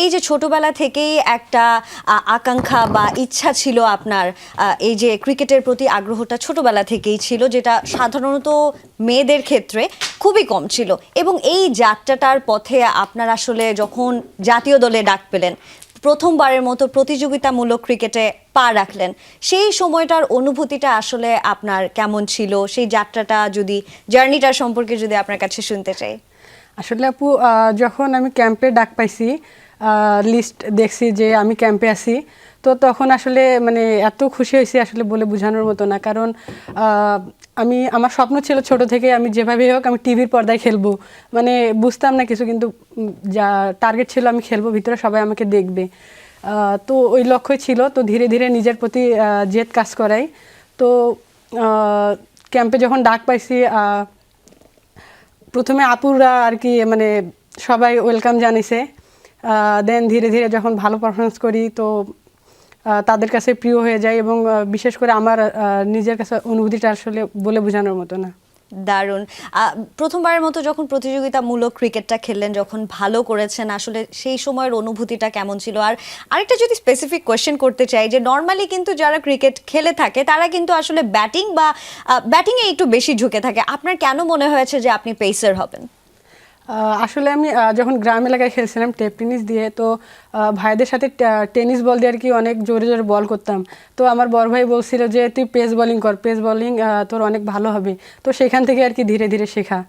এই যে ছোটবেলা থেকেই একটা আকাঙ্ক্ষা বা ইচ্ছা ছিল আপনার, এই যে ক্রিকেটের প্রতি আগ্রহটা ছোটবেলা থেকেই ছিল, যেটা সাধারণত মেয়েদের ক্ষেত্রে খুবই কম ছিল, এবং এই যাত্রাটার পথে আপনার আসলে যখন জাতীয় দলে ডাক পেলেন, প্রথমবারের মতো প্রতিযোগিতামূলক ক্রিকেটে পা রাখলেন, সেই সময়টার অনুভূতিটা আসলে আপনার কেমন ছিল? সেই যাত্রাটা যদি, জার্নিটা সম্পর্কে যদি আপনার কাছে শুনতে চাই। আসলে আপু, যখন আমি ক্যাম্পে ডাক পাইছি, লিস্ট দেখছি যে আমি ক্যাম্পে আছি, তো তখন আসলে মানে এত খুশি হয়েছি আসলে বলে বোঝানোর মতো না। কারণ আমার স্বপ্ন ছিল ছোট থেকে আমি যেভাবেই হোক আমি টিভির পর্দায় খেলবো, মানে বুঝতাম না কিছু, কিন্তু যা টার্গেট ছিল আমি খেলবো, ভিতরে সবাই আমাকে দেখবে। তো ওই লক্ষ্যই ছিল। তো ধীরে ধীরে নিজের প্রতি জেদ কাজ করাই। তো ক্যাম্পে যখন ডাক পাইছি, প্রথমে আপুরা আর কি মানে সবাই ওয়েলকাম জানিয়েছে। দেন ধীরে ধীরে যখন ভালো পারফরমেন্স করি, তো তাদের কাছে প্রিয় হয়ে যায়, এবং বিশেষ করে আমার নিজের কাছে অনুভূতিটা আসলে বলে বোঝানোর মতো না। দারুণ। প্রথমবারের মতো যখন প্রতিযোগিতামূলক ক্রিকেটটা খেললেন, যখন ভালো করেছেন, আসলে সেই সময়ের অনুভূতিটা কেমন ছিল? আর আরেকটা যদি স্পেসিফিক কোয়েশ্চেন করতে চাই, যে নর্মালি কিন্তু যারা ক্রিকেট খেলে থাকে তারা কিন্তু আসলে ব্যাটিংয়ে একটু বেশি ঝুঁকে থাকে, আপনার কেন মনে হয়েছে যে আপনি পেসার হবেন? আসলে আমি যখন গ্রাম এলাকায় খেলছিলাম টেপ টেনিস দিয়ে, তো ভাইদের সাথে টেনিস বল দিয়ে আর কি অনেক জোরে জোরে বল করতাম। তো আমার বড় ভাই বলছিল যে তুই পেস বোলিং কর, পেস বোলিং তোর অনেক ভালো হবে। তো সেখান থেকে আর কি ধীরে ধীরে শেখা।